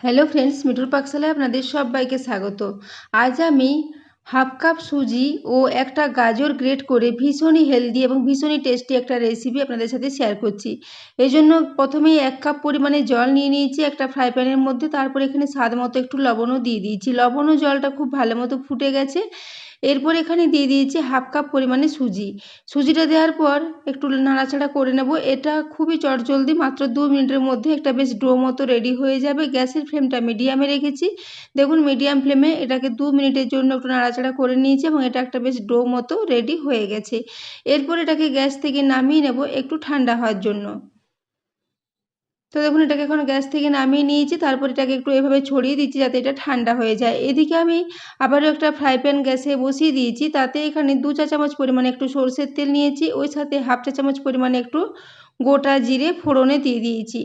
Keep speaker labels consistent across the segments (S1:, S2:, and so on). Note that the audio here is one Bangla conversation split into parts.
S1: হ্যালো ফ্রেন্ডস, মিঠুর পাকশালায় আপনাদের সবাইকে স্বাগত। আজ আমি হাফ কাপ সুজি ও একটা গাজর গ্রেট করে ভীষণই হেলদি এবং ভীষণই টেস্টি একটা রেসিপি আপনাদের সাথে শেয়ার করছি। এই জন্য প্রথমেই 1 কাপ পরিমাণে জল নিয়ে নিয়েছি একটা ফ্রাই প্যানের মধ্যে। তারপর এখানে স্বাদ মতো একটু লবণও দিয়ে দিয়েছি। লবণ ও জলটা খুব ভালো মতো ফুটে গেছে। এরপর এখানে দিয়ে দিয়েছি হাফ কাপ পরিমাণে সুজি। সুজিটা দেওয়ার পর একটু নাড়াচাড়া করে নেব। এটা খুবই চটজলদি, মাত্র 2 মিনিটের মধ্যে একটা বেশ ডো মতো রেডি হয়ে যাবে। গ্যাসের ফ্লেমটা মিডিয়ামে রেখেছি। দেখুন, মিডিয়াম ফ্লেমে এটাকে 2 মিনিটের জন্য একটু নাড়াচাড়া করে নিয়েছি এবং এটা একটা বেশ ডো মতো রেডি হয়ে গেছে। এরপর এটাকে গ্যাস থেকে নামিয়ে নেব একটু ঠান্ডা হওয়ার জন্য। তো দেখুন, এটাকে এখন গ্যাস থেকে নামিয়ে নিয়েছি। তারপর এটাকে একটু এভাবে ছড়িয়ে দিচ্ছি যাতে এটা ঠান্ডা হয়ে যায়। এদিকে আমি আবারও একটা ফ্রাই প্যান গ্যাসে বসিয়ে দিয়েছি। তাতে এখানে 2 চা চামচ পরিমাণে একটু সরষের তেল নিয়েছি। ওই সাথে হাফ চা চামচ পরিমাণে একটু গোটা জিরে ফোড়নে দিয়ে দিয়েছি।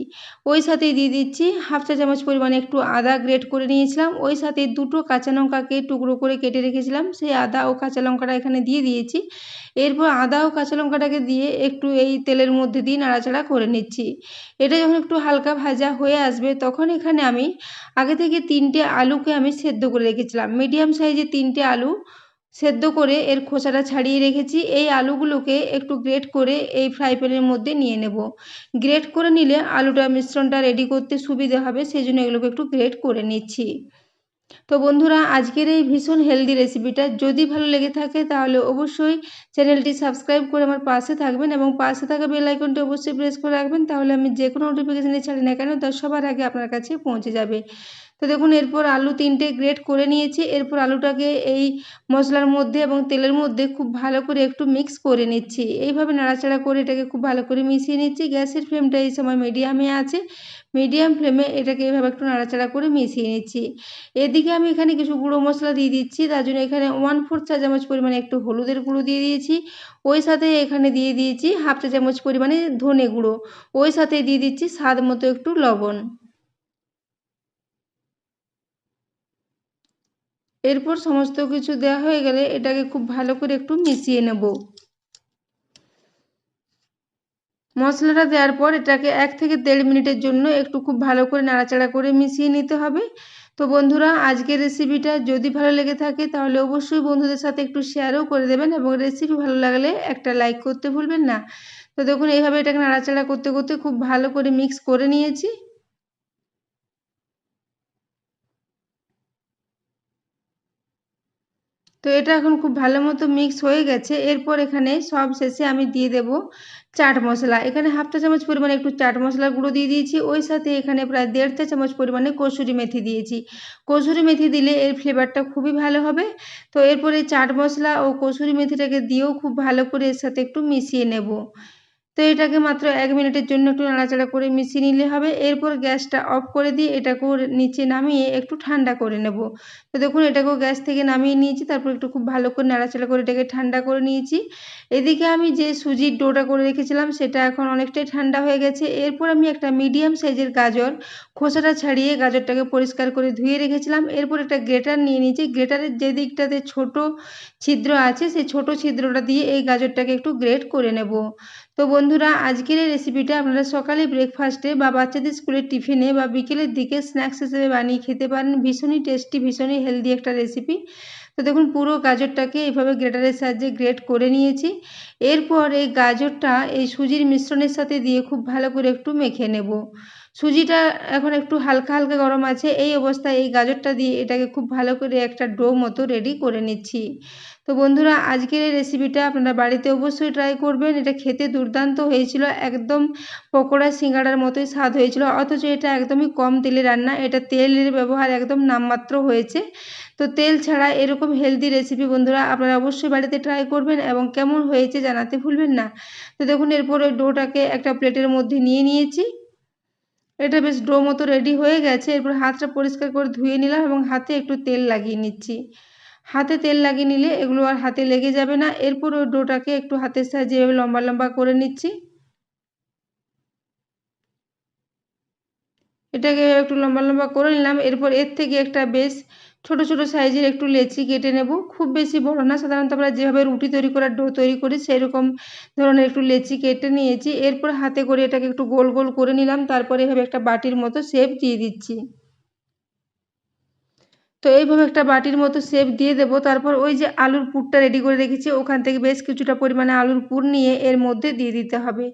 S1: ওই সাথে দিয়ে দিচ্ছি হাফ চা চামচ পরিমাণে একটু আদা গ্রেট করে নিয়েছিলাম। ওই সাথে 2টো কাঁচা লঙ্কাকে টুকরো করে কেটে রেখেছিলাম, সেই আদা ও কাঁচা লঙ্কাটা এখানে দিয়ে দিয়েছি। এরপর আদা ও কাঁচা লঙ্কাটাকে দিয়ে একটু এই তেলের মধ্যে দিয়ে নাড়াচাড়া করে নিচ্ছি। এটা যখন একটু হালকা ভাজা হয়ে আসবে তখন এখানে আমি আগে থেকে 3টে আলুকে আমি সেদ্ধ করে রেখেছিলাম। মিডিয়াম সাইজের 3টে আলু সেদ্ধ করে এর খোসাটা ছাড়িয়ে রেখেছি। এই আলুগুলোকে একটু গ্রেট করে এই ফ্রাই প্যানের মধ্যে নিয়ে নেব। গ্রেট করে নিলে আলুটা মিশ্রণটা রেডি করতে সুবিধে হবে, সেই জন্য এগুলোকে একটু গ্রেট করে নিচ্ছি। তো বন্ধুরা, আজকের এই ভীষণ হেলদি রেসিপিটা যদি ভালো লেগে থাকে তাহলে অবশ্যই চ্যানেলটি সাবস্ক্রাইব করে আমার পাশে থাকবেন এবং পাশে থাকা বেল আইকনটি অবশ্যই প্রেস করে রাখবেন। তাহলে আমি যে কোনো নোটিফিকেশানে ছাড়ি না কেন তার সবার আগে আপনার কাছে পৌঁছে যাবে। তো দেখুন, এরপর আলু 3টে গ্রেট করে নিয়েছি। এরপর আলুটাকে এই মশলার মধ্যে এবং তেলের মধ্যে খুব ভালো করে একটু মিক্স করে নিচ্ছি। এইভাবে নাড়াচাড়া করে এটাকে খুব ভালো করে মিশিয়ে নিচ্ছি। গ্যাসের ফ্লেমটা এই সময় মিডিয়ামে আছে। মিডিয়াম ফ্লেমে এটাকে এভাবে একটু নাড়াচাড়া করে মিশিয়ে নিচ্ছি। এদিকে আমি এখানে কিছু গুঁড়ো মশলা দিয়ে দিচ্ছি। তার জন্য এখানে 1/4 চা চামচ পরিমাণে একটু হলুদের গুঁড়ো দিয়ে দিয়েছি। ওই সাথে এখানে দিয়ে দিয়েছি হাফ চা চামচ পরিমাণে ধনে গুঁড়ো। ওই সাথে দিয়ে দিচ্ছি স্বাদ মতো একটু লবণ। এরপর সমস্ত কিছু দেওয়া হয়ে গেলে এটাকে খুব ভালো করে একটু মিশিয়ে নেব। মশলাটা দেওয়ার পর এটাকে 1 থেকে 1.5 মিনিটের জন্য একটু খুব ভালো করে নাড়াচাড়া করে মিশিয়ে নিতে হবে। তো বন্ধুরা, আজকের রেসিপিটা যদি ভালো লেগে থাকে তাহলে অবশ্যই বন্ধুদের সাথে একটু শেয়ারও করে দেবেন এবং রেসিপি ভালো লাগলে একটা লাইক করতে ভুলবেন না। তো দেখুন, এইভাবে এটাকে নাড়াচাড়া করতে করতে খুব ভালো করে মিক্স করে নিয়েছি। তো এটা এখন খুব ভালো মতো মিক্স হয়ে গেছে। এরপর এখানে সব শেষে আমি দিয়ে দেব চাট মশলা। এখানে হাফ চা চামচ পরিমাণে একটু চাট মশলার গুঁড়ো দিয়ে দিয়েছি। ওই সাথে এখানে প্রায় 1.5 চা চামচ পরিমাণে কসুরি মেথি দিয়েছি। কসুরি মেথি দিলে এর ফ্লেভারটা খুবই ভালো হবে। তো এরপরে চাট মশলা ও কসুরি মেথিটাকে দিয়েও খুব ভালো করে এর সাথে একটু মিশিয়ে নেব। তো এটাকে মাত্র 1 মিনিটের জন্য একটু নাড়াচাড়া করে মিশিয়ে নিলে হবে। এরপর গ্যাসটা অফ করে দিয়ে এটাকেও নিচে নামিয়ে একটু ঠান্ডা করে নেব। তো দেখুন, এটাকেও গ্যাস থেকে নামিয়ে নিয়েছি। তারপর একটু খুব ভালো করে নাড়াচাড়া করে এটাকে ঠান্ডা করে নিয়েছি। এদিকে আমি যে সুজির ডোটা করে রেখেছিলাম সেটা এখন অনেকটাই ঠান্ডা হয়ে গেছে। এরপর আমি একটা মিডিয়াম সাইজের গাজর খোসাটা ছাড়িয়ে গাজরটাকে পরিষ্কার করে ধুয়ে রেখেছিলাম। এরপর একটা গ্রেটার নিয়ে নিয়েছি। গ্রেটারের যে দিকটাতে ছোট ছিদ্র আছে সেই ছোট ছিদ্রটা দিয়ে এই গাজরটাকে একটু গ্রেট করে নেব। তো বন্ধুরা, আজকের এই রেসিপিটা আপনারা সকালে ব্রেকফাস্টে বা বাচ্চাদের স্কুলের টিফিনে বা বিকেলের দিকে স্ন্যাক্স হিসেবে বানিয়ে খেতে পারেন। ভীষণই টেস্টি, ভীষণই হেলদি একটা রেসিপি। তো দেখুন, পুরো গাজরটাকে এইভাবে গ্রেটারের সাহায্যে গ্রেট করে নিয়েছি। এরপর এই গাজরটা এই সুজির মিশ্রণের সাথে দিয়ে খুব ভালো করে একটু মেখে নেব। সুজিটা এখন একটু হালকা হালকা গরম আছে। এই অবস্থায় এই গাজরটা দিয়ে এটাকে খুব ভালো করে একটা ডো মতো রেডি করে নিচ্ছি। তো বন্ধুরা, আজকের এই রেসিপিটা আপনারা বাড়িতে অবশ্যই ট্রাই করবেন। এটা খেতে দুর্দান্ত হয়েছিল, একদম পকোড়া সিঙ্গাড়ার মতোই স্বাদ হয়েছিল। অথচ এটা একদমই কম তেলে রান্না, এটা তেলের ব্যবহার একদম নামমাত্র হয়েছে। তো তেল ছাড়া এরকম হেলদি রেসিপি বন্ধুরা আপনারা অবশ্যই বাড়িতে ট্রাই করবেন এবং কেমন হয়েছে জানাতে ভুলবেন না। তো দেখুন, এরপর ওই ডোটাকে একটা প্লেটের মধ্যে নিয়ে নিয়েছি। এটা বেশ ডো মতো রেডি হয়ে গেছে। এরপর হাতটা পরিষ্কার করে ধুয়ে নিলাম এবং হাতে একটু তেল লাগিয়ে নিচ্ছি। হাতে তেল লাগিয়ে নিলে এগুলো আর হাতে লেগে যাবে না। এরপর ওই ডোটাকে একটু হাতের সাহায্যে এভাবে লম্বা লম্বা করে নিচ্ছি। এটাকে একটু লম্বা লম্বা করে নিলাম। এরপর এর থেকে একটা বেশ ছোট ছোট সাইজের একটু লেচি কেটে নেব। খুব বেশি বড় না, সাধারণত আমরা যেভাবে রুটি তৈরি করার ডো তৈরি করি সেরকম ধরনের একটু লেচি কেটে নিয়েছি। এরপর হাতে করে এটাকে একটু গোল গোল করে নিলাম। তারপরে এভাবে একটা বাটির মতো শেপ দিয়ে দিচ্ছি। তো এইভাবে একটা বাটির মতো শেপ দিয়ে দেব। তারপর ওই যে আলুর পুরটা রেডি করে রেখেছি ওখান থেকে বেশ কিছুটা পরিমাণে আলুর পুর নিয়ে এর মধ্যে দিয়ে দিতে হবে।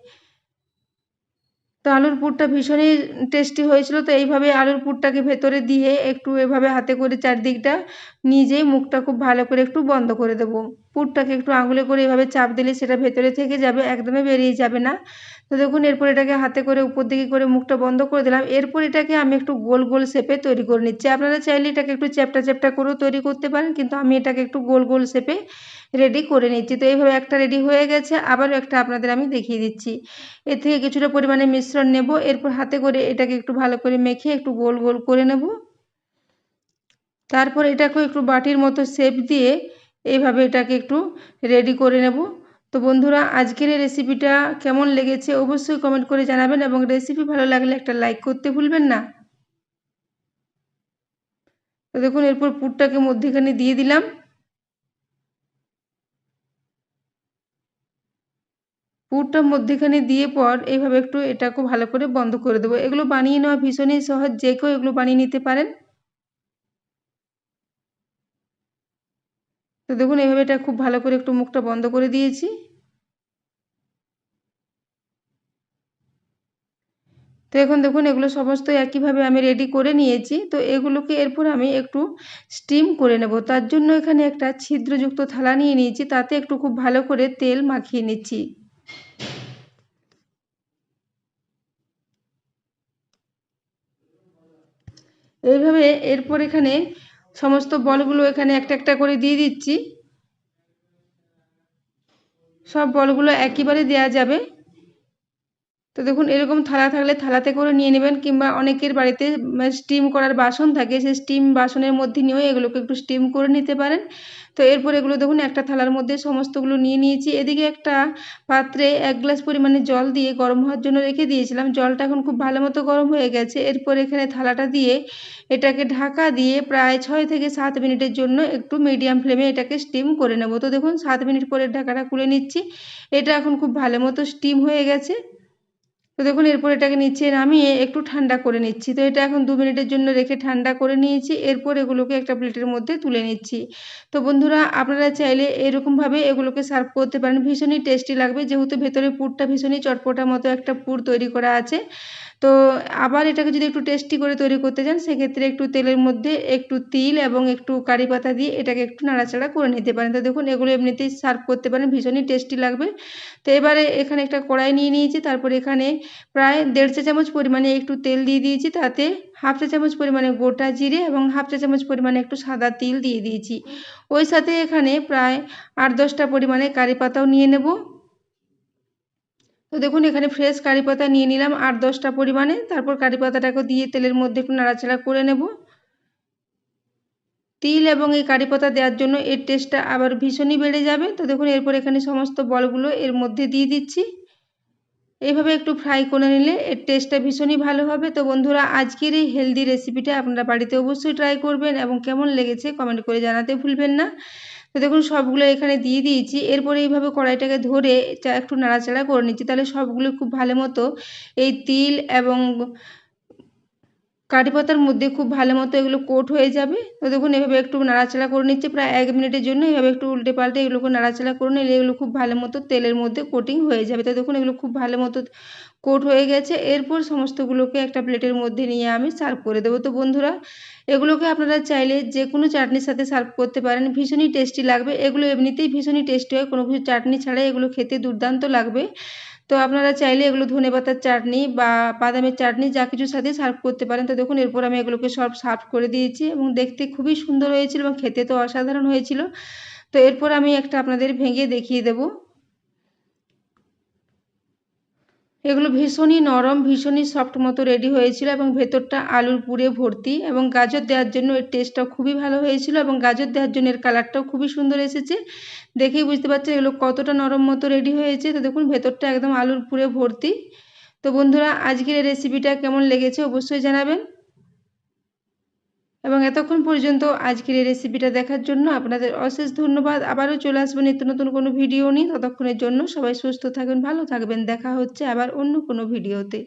S1: তো আলুর পুরটা ভীষণই টেস্টি হয়েছিল। তো এইভাবে আলুর পুরটাকে ভেতরে দিয়ে একটু এভাবে হাতে করে চারদিকটা নিজেই মুখটা খুব ভালো করে একটু বন্ধ করে দেব। পুরটাকে একটু আঙুলে করে এভাবে চাপ দিলে সেটা ভেতরে থেকে যাবে, একদমই বেরিয়ে যাবে না। তো দেখুন এরপর এটাকে হাতে করে উপর দিকে করে মুখটা বন্ধ করে দিলাম। এরপর এটাকে আমি একটু গোল গোল শেপে তৈরি করে নিচ্ছি। আপনারা চাইলে এটাকে একটু চ্যাপ্টা চ্যাপ্টা করেও তৈরি করতে পারেন, কিন্তু আমি এটাকে একটু গোল গোল শেপে রেডি করে নিচ্ছি। তো এইভাবে একটা রেডি হয়ে গেছে, আবারও একটা আপনাদের আমি দেখিয়ে দিচ্ছি। এর থেকে কিছুটা পরিমাণে মিশ্রণ নেব, এরপর হাতে করে এটাকে একটু ভালো করে মেখে একটু গোল গোল করে নেব। তারপর এটাকে একটু বাটির মতো শেপ দিয়ে এইভাবে এটাকে একটু রেডি করে নেব। তো বন্ধুরা আজকের এই রেসিপিটা কেমন লেগেছে অবশ্যই কমেন্ট করে জানাবেন, এবং রেসিপি ভালো লাগলে একটা লাইক করতে ভুলবেন না। তো দেখুন এরপর পুরটাকে মধ্যেখানে দিয়ে দিলাম। পুরটা মধ্যেখানে দিয়ে পর এইভাবে একটু এটাকে ভালো করে বন্ধ করে দেবো। এগুলো বানিয়ে নেওয়া ভীষণই সহজ, যে কেউ এগুলো বানিয়ে নিতে পারেন। তো দেখুন এইভাবে এটা খুব ভালো করে একটু মুখটা বন্ধ করে দিয়েছি। তো এখন দেখুন এগুলো সমস্ত একইভাবে আমি রেডি করে নিয়েছি। তো এগুলোকে এরপর আমি একটু স্টিম করে নেব। তার জন্য এখানে একটা ছিদ্রযুক্ত থালা নিয়ে নিয়েছি, তাতে একটু খুব ভালো করে তেল মাখিয়ে নিচ্ছি। এইভাবে এরপর এখানে সমস্ত বলগুলো এখানে একটা একটা করে দিয়ে দিচ্ছি। সব বলগুলো একইবারে দেওয়া যাবে। তো দেখুন এরকম থালা থাকলে থালাতে করে নিয়ে নেবেন, কিংবা অনেকের বাড়িতে স্টিম করার বাসন থাকে, সেই স্টিম বাসনের মধ্যে নিয়েও এগুলোকে একটু স্টিম করে নিতে পারেন। তো এরপর এগুলো দেখুন একটা থালার মধ্যে সমস্তগুলো নিয়ে নিয়েছি। এদিকে একটা পাত্রে 1 গ্লাস পরিমাণে জল দিয়ে গরম হওয়ার জন্য রেখে দিয়েছিলাম। জলটা এখন খুব ভালো মতো গরম হয়ে গেছে। এরপর এখানে থালাটা দিয়ে এটাকে ঢাকা দিয়ে প্রায় 6 থেকে 7 মিনিটের জন্য একটু মিডিয়াম ফ্লেমে এটাকে স্টিম করে নেব। তো দেখুন 7 মিনিট পরে ঢাকাটা খুলে নিচ্ছি। এটা এখন খুব ভালো মতো স্টিম হয়ে গেছে। তো দেখুন এরপর এটাকে নিচে নামিয়ে একটু ঠান্ডা করে নিচ্ছি। তো এটা এখন 2 মিনিটের জন্য রেখে ঠান্ডা করে নিয়েছি। এরপর এগুলোকে একটা প্লেটের মধ্যে তুলে নিচ্ছি। তো বন্ধুরা আপনারা চাইলে এরকমভাবে এগুলোকে সার্ভ করতে পারেন, ভীষণই টেস্টি লাগবে, যেহেতু ভেতরে পুরটা ভীষণই চটপটা মতো একটা পুর তৈরি করা আছে। তো আবার এটাকে যদি একটু টেস্টি করে তৈরি করতে চান, সেক্ষেত্রে একটু তেলের মধ্যে একটু তিল এবং একটু কারি পাতা দিয়ে এটাকে একটু নাড়াচাড়া করে নিতে পারেন। তো দেখুন এগুলো এমনিতেই সার্ভ করতে পারেন, ভীষণই টেস্টি লাগবে। তো এবারে এখানে একটা কড়াই নিয়ে নিয়েছি, তারপর এখানে প্রায় 1.5 চা চামচ পরিমাণে একটু তেল দিয়ে দিয়েছি, তাতে 1/2 চা চামচ পরিমাণে গোটা জিরে এবং 1/2 চা চামচ পরিমাণে একটু সাদা তিল দিয়ে দিয়েছি। ওই সাথে এখানে প্রায় 8-10টা পরিমাণে কারি পাতাও নিয়ে নেব। তো দেখুন এখানে ফ্রেশ কারি পাতা নিয়ে নিলাম 8-10টা পরিমাণে। তারপর কারি পাতাটাকে দিয়ে তেলের মধ্যে একটু নাড়াচাড়া করে নেব। তিল এবং এই কারি পাতা দেওয়ার জন্য এর টেস্টটা আবার ভীষণই বেড়ে যাবে। তো দেখুন এরপর এখানে সমস্ত বলগুলো এর মধ্যে দিয়ে দিচ্ছি। এইভাবে একটু ফ্রাই করে নিলে এর টেস্টটা ভীষণই ভালো হবে। তো বন্ধুরা আজকের এই হেলদি রেসিপিটা আপনারা বাড়িতে অবশ্যই ট্রাই করবেন, এবং কেমন লেগেছে কমেন্ট করে জানাতে ভুলবেন না। তো দেখুন সবগুলো এখানে দিয়ে দিয়েছি। এরপরে এইভাবে কড়াইটাকে ধরে একটু নাড়াচাড়া করে নিচ্ছি, তাহলে সবগুলো খুব ভালো মতো এই তিল এবং কারি পাতার মধ্যে খুব ভালো মতো এগুলো কোট হয়ে যাবে। তো দেখুন এভাবে একটু নাড়াচাড়া করে নিচ্ছি প্রায় 1 মিনিটের জন্য। এভাবে একটু উল্টে পাল্টে এগুলোকে নাড়াচাড়া করে নিলে এগুলো খুব ভালো মতো তেলের মধ্যে কোটিং হয়ে যাবে। তো দেখুন এগুলো খুব ভালো মতো কোট হয়ে গেছে। এরপর সমস্তগুলোকে একটা প্লেটের মধ্যে নিয়ে আমি সার্ভ করে দেবো। তো বন্ধুরা এগুলোকে আপনারা চাইলে যে কোনো চাটনির সাথে সার্ভ করতে পারেন, ভীষণই টেস্টি লাগবে। এগুলো এমনিতেই ভীষণই টেস্টি হয়, কোনো কিছু চাটনি ছাড়াই এগুলো খেতে দুর্দান্ত লাগবে। তো আপনারা চাইলে এগুলো ধনেপাতার চাটনি বা বাদামের চাটনি যা কিছুর সাথে সার্ভ করতে পারেন। তো দেখুন এরপর আমি এগুলোকে সব সার্ভ করে দিয়েছি, এবং দেখতে খুবই সুন্দর হয়েছিল এবং খেতে তো অসাধারণ হয়েছিল। তো এরপর আমি একটা আপনাদের ভেঙে দেখিয়ে দেব। এগুলো ভীষণই নরম, ভীষণই সফট মতো রেডি হয়েছিল, এবং ভেতরটা আলুর পুরে ভর্তি, এবং গাজর দেওয়ার জন্য এর টেস্টটাও খুবই ভালো হয়েছিল, এবং গাজর দেওয়ার জন্য এর কালারটাও খুবই সুন্দর এসেছে। দেখেই বুঝতে পারছেন এগুলো কতটা নরম মতো রেডি হয়েছে। তো দেখুন ভেতরটা একদম আলুর পুরে ভর্তি। তো বন্ধুরা আজকের এই রেসিপিটা কেমন লেগেছে অবশ্যই জানাবেন, এবং এতক্ষণ পর্যন্ত আজকের এই রেসিপিটা দেখার জন্য আপনাদের অশেষ ধন্যবাদ। আবারও চলে আসবেন নিত্য নতুন কোনো ভিডিও নিয়ে। ততক্ষণের জন্য সবাই সুস্থ থাকবেন, ভালো থাকবেন। দেখা হচ্ছে আবার অন্য কোনো ভিডিওতে।